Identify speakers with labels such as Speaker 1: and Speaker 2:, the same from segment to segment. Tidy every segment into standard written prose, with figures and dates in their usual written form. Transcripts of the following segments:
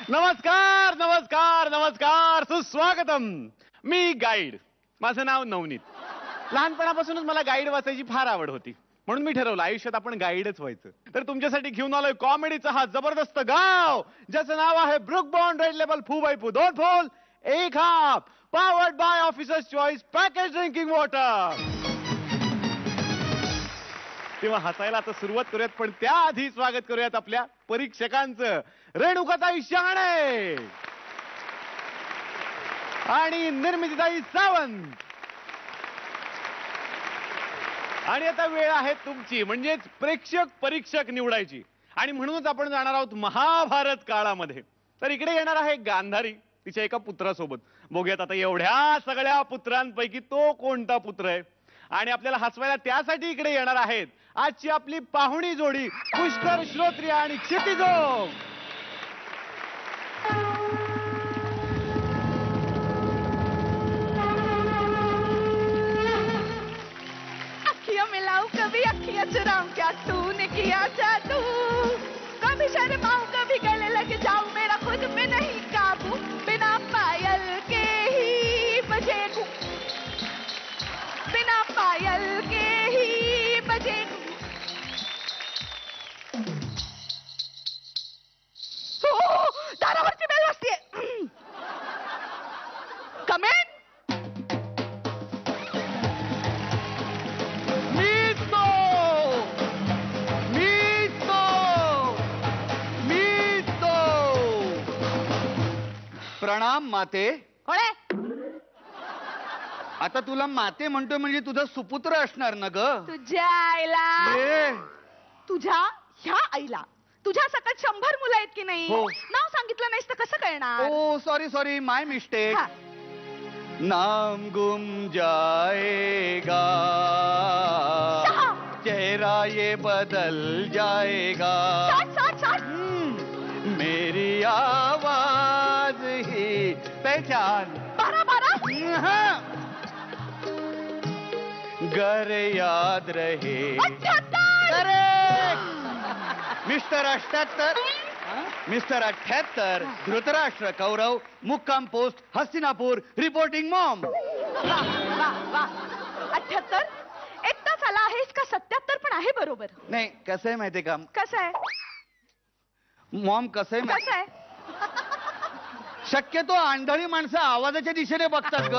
Speaker 1: नमस्कार नमस्कार नमस्कार, सुस्वागतम. मी गाईड, माझं नाव नवनीत. लहानपणापासूनच मला गाईड वाचायची फार आवड होती, म्हणून मी ठरवलं आयुष्यात आपण गाईडच व्हायचं. तर तुमच्यासाठी घेऊन आलोय कॉमेडीचा हा जबरदस्त गाव, ज्याचं नाव आहे ब्रुक बॉन्ड रेड लेबल फू बाय फू, 2 full 1 half, powered by officer's choice package drinking water. तेव्हा हसायला आता सुरुवात करूयात, पण त्याआधी स्वागत करूयात आपल्या परीक्षकांचं. रेणुकाताई शहाणे आणि निर्मितीताई सावंत. आणि आता वेळ आहे तुमची, म्हणजेच प्रेक्षक परीक्षक निवडायची. आणि म्हणूनच आपण जाणार आहोत महाभारत काळामध्ये. तर इकडे येणार आहे गांधारी तिच्या एका पुत्रासोबत. बघूयात आता एवढ्या सगळ्या पुत्रांपैकी तो कोणता पुत्र आहे. आणि आपल्याला हसवायला त्यासाठी इकडे येणार आहेत आजची आपली पाहुणी जोडी, पुष्कर श्रोत्रिय आणि क्षितिजो.
Speaker 2: मिलाऊं कभी अखियां चुराऊं, क्या तूने किया जादू. कभी शर्माऊं कभी गले लग जाऊं, मेरा खुद में नहीं काबू. बिना पायल के ही बजेगू, बिना पायल के ही बजेगू. दारावरची बेल वाजतेय. कमेन.
Speaker 3: प्रणाम माते.
Speaker 2: कोण आहे?
Speaker 3: आता तुला माते म्हणतोय म्हणजे तुझा सुपुत्र असणार ना ग.
Speaker 2: तुझ्या आईला, तुझ्या ह्या आईला तुझ्या सकट 100 मुलं आहेत की नाही.
Speaker 3: हो.
Speaker 2: नाव सांगितलं नाहीस तर कसं कळणार.
Speaker 3: ओ सॉरी सॉरी, माय मिस्टेक. नाम गुम जाएगा, चेहरा ये बदल जाएगा. मेरी आवाज ही पहचान.
Speaker 2: 12
Speaker 3: घर याद रहे.
Speaker 2: 78.
Speaker 3: मिस्टर 78, मिस्टर 78, धृतराष्ट्र कौरव, मुक्काम पोस्ट हस्तिनापूर, रिपोर्टिंग मॉम.
Speaker 2: वा 78 एकटाच आला आहेस का 77 पण आहे बरोबर.
Speaker 3: नाही, कसं आहे माहितीये का
Speaker 2: कसं आहे
Speaker 3: मॉम, कसं आहे
Speaker 2: कसं आहे.
Speaker 3: शक्यतो आंधळी माणसं आवाजाच्या दिशेने बघतात ग.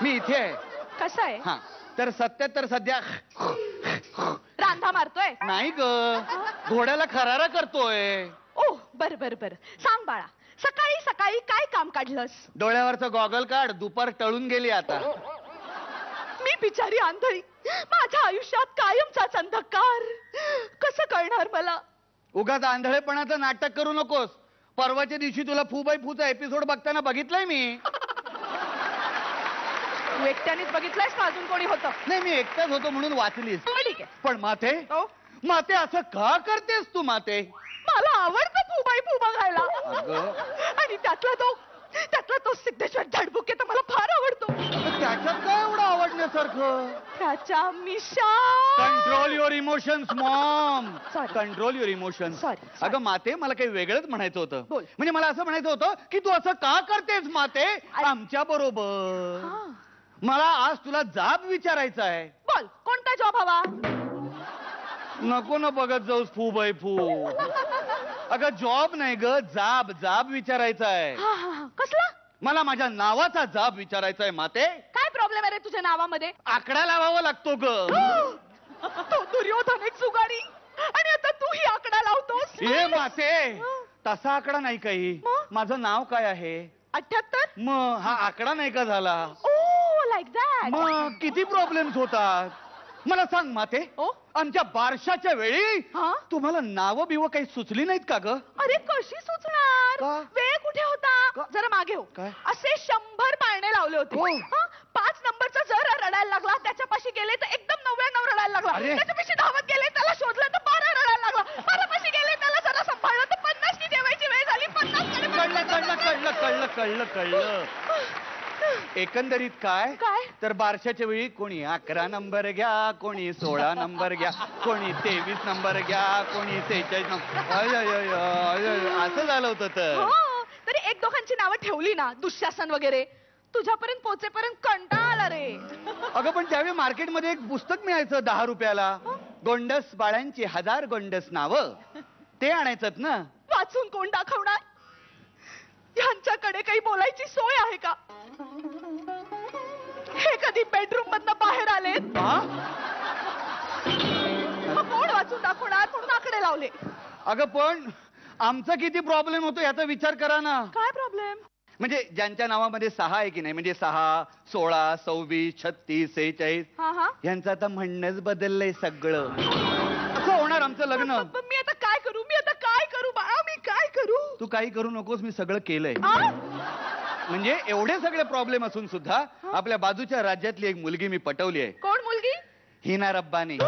Speaker 3: मी इथे आहे.
Speaker 2: कसं आहे.
Speaker 3: हा, तर 77 सध्या
Speaker 2: रांधा मारतोय.
Speaker 3: नाही ग, घोड्याला खरारा करतोय.
Speaker 2: ओ बर बर बर, सांग बाळा, सकाळी सकाळी काय काम काढलंस.
Speaker 3: डोळ्यावरचं गॉगल काढ, दुपार टळून गेली आता.
Speaker 2: मी बिचारी आंधळी, माझ्या आयुष्यात कायमचाच अंधकार. कसं कळणार मला.
Speaker 3: उगाच आंधळेपणाचं नाटक करू नकोस. परवाच्या दिवशी तुला फू बाय फूचा एपिसोड बघताना बघितलंय मी.
Speaker 2: तू एकट्यानेच बघितलंयस का अजून कोणी होतं.
Speaker 3: नाही, मी एकटाच होतो म्हणून वाचलीस.
Speaker 2: ठीक आहे.
Speaker 3: पण माते,
Speaker 2: हो,
Speaker 3: माते असं का करतेस तू माते.
Speaker 2: मला आवडतं फू बाय फू बघायला.
Speaker 3: अगं.
Speaker 2: आणि त्यातला तो सिद्धेश्वर धडबुके तर मला फार आवडतो.
Speaker 3: त्याच्यात काय एवढं आवडण्यासारखं.
Speaker 2: त्याच्या मिशा.
Speaker 3: Control your emotions mom.
Speaker 2: Sorry.
Speaker 3: Control your emotions.
Speaker 2: Sorry.
Speaker 3: अगं माते, मला काही वेगळंच म्हणायचं होतं.
Speaker 2: बोल.
Speaker 3: म्हणजे मला असं म्हणायचं होतं की तू असं का करतेस माते आमच्या बरोबर. मला आज तुला जाब विचारायचा आहे.
Speaker 2: बोल, कोणता जॉब हवा.
Speaker 3: नको ना बघत जाऊस फू बाय फू. अगं जॉब नाही ग, जाब. जाब विचारायचा आहे.
Speaker 2: कसला.
Speaker 3: मला माझ्या नावाचा जाब विचारायचा आहे माते.
Speaker 2: काय प्रॉब्लेम आहे रे तुझ्या नावामध्ये.
Speaker 3: आकडा लावावा लागतो ग.
Speaker 2: तो दुर्योधन एक सुगारी, आणि आता तू ही आकडा लावतोस.
Speaker 3: हे माते, तसा आकडा नाही काही.
Speaker 2: मग?
Speaker 3: माझं नाव काय आहे.
Speaker 2: 78.
Speaker 3: मग हा आकडा नाही का झाला.
Speaker 2: ओ लाईक दॅट.
Speaker 3: मग किती प्रॉब्लेम्स होतात. मला सांग माते, आमच्या बारशाच्या वेळी तुम्हाला नावं बिव काही सुचली नाहीत का ग.
Speaker 2: अरे कशी सुचणार.
Speaker 3: का?
Speaker 2: वेळ कुठे होता. जरा मागे हो.
Speaker 3: काय?
Speaker 2: असे 100 पाळणे लावले होते. 5 नंबरचा जर रडायला लागला, त्याच्यापाशी गेले तर एकदम 99 रडायला लागला. त्याच्यापाशी धावत गेले, त्याला शोधलं तर 12 रडायला लागला. 12 पाशी गेले, त्याला जरा सांभाळलं तर 50 ची ठेवायची वेळ झाली. 50
Speaker 3: कळलं कळलं कळलं कळलं कळलं कळलं. एकंदरीत काय
Speaker 2: काय
Speaker 3: तर बारशाच्या वेळी कोणी 11 नंबर घ्या, कोणी 16 नंबर घ्या, कोणी 23 नंबर घ्या, कोणी 46 नंबर. अय, अय, अय, अय, अय, असं झालं होतं तर.
Speaker 2: हो तरी एक दोघांची नावं ठेवली ना, दुःशासन वगैरे, तुझ्यापर्यंत पोहोचेपर्यंत कंटाळा आला रे.
Speaker 3: अगं पण त्यावेळी मार्केटमध्ये एक पुस्तक मिळायचं 10 रुपयाला. गोंडस बाळांची 1000 गोंडस नावं, ते आणायचं ना.
Speaker 2: वाचून कोण दाखवणार? ह्यांच्याकडे काही बोलायची सोय आहे का? हे कधी बेडरूम मधनं बाहेर आले? कोण वाचून दाखवणार म्हणून आकडे लावले.
Speaker 3: अगं पण आमचा किती प्रॉब्लेम होतो याचा विचार करा ना.
Speaker 2: काय प्रॉब्लेम?
Speaker 3: म्हणजे ज्यांच्या नावामध्ये 6 आहे की नाही, म्हणजे 6, 16, 26, 36, 46, यांचं आता म्हणणंच बदललंय सगळं. असं होणार आमचं लग्न.
Speaker 2: मी आता काय करू? मी आता काय करू बाळा? मी काय करू?
Speaker 3: तू काही करू नकोस, मी सगळं केलंय. म्हणजे एवढे सगळे प्रॉब्लेम असून सुद्धा आपल्या बाजूच्या राज्यातली एक मुलगी मी पटवली आहे.
Speaker 2: कोण मुलगी?
Speaker 3: हिना रब्बानी.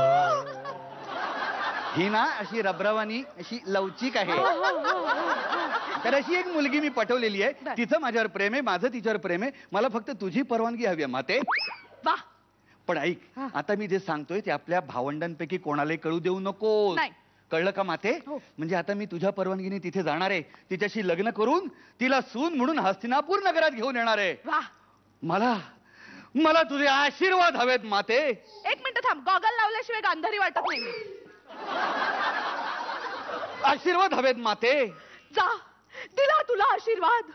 Speaker 3: हिना अशी रबरवानी अशी लवचिक आहे. तर अशी एक मुलगी मी पटवलेली आहे. तिचं माझ्यावर प्रेम आहे, माझं तिच्यावर प्रेम आहे. मला फक्त तुझी परवानगी हवी आहे माते.
Speaker 2: वा.
Speaker 3: पण ऐक, आता मी जे सांगतोय ते आपल्या भावंडांपैकी कोणालाही कळू देऊ नको. कळलं का माते? म्हणजे आता मी तुझ्या परवानगीने तिथे जाणार आहे, तिच्याशी लग्न करून तिला सून म्हणून हस्तिनापूर नगरात घेऊन येणार आहे. मला मला तुझे आशीर्वाद हवेत माते.
Speaker 2: एक मिनिट थांब, गॉगल लावल्याशिवाय गांधारी वाटत नाही.
Speaker 3: आशीर्वाद हवेत माते.
Speaker 2: जा, दिला तुला आशीर्वाद.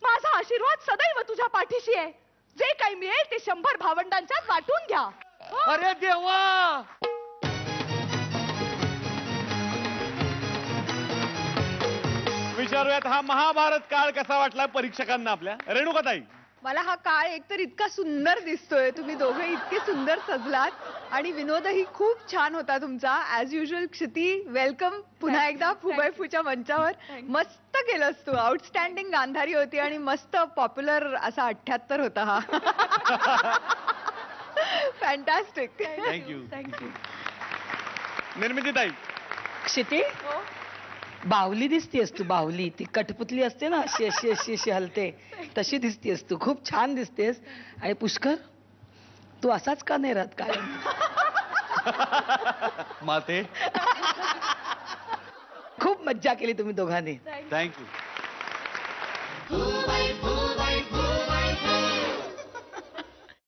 Speaker 2: माझा आशीर्वाद सदैव तुझ्या पाठीशी आहे. जे काही मिळेल ते 100 भावंडांच्यात वाटून घ्या.
Speaker 3: अरे देवा.
Speaker 1: विचारूयात हा महाभारत काळ कसा वाटला परीक्षकांना आपल्या. रेणुकाताई.
Speaker 4: मला हा काळ एकतर इतका सुंदर दिसतोय, तुम्ही दोघे इतके सुंदर सजलात आणि विनोदही खूप छान होता तुमचा. As usual. क्षिती, वेलकम पुन्हा एकदा फुबायफूच्या मंचावर. मस्त केलंस तू. आउटस्टँडिंग गांधारी होती आणि मस्त पॉप्युलर असा 78 होता हा. फॅन्टॅस्टिक.
Speaker 1: थँक्यू.
Speaker 4: थँक्यू.
Speaker 1: निर्मितीताई.
Speaker 5: क्षिती, बाहुली दिसतीयस तू. बाहुली ती कठपुतली असते ना, अशी अशी अशी अशी हलते, तशी दिसतीयस तू. खूप छान दिसतेस. आणि पुष्कर, तू असाच का नाही राहत काय?
Speaker 1: माते.
Speaker 5: खूप मज्जा केली तुम्ही दोघांनी.
Speaker 1: थँक्यू.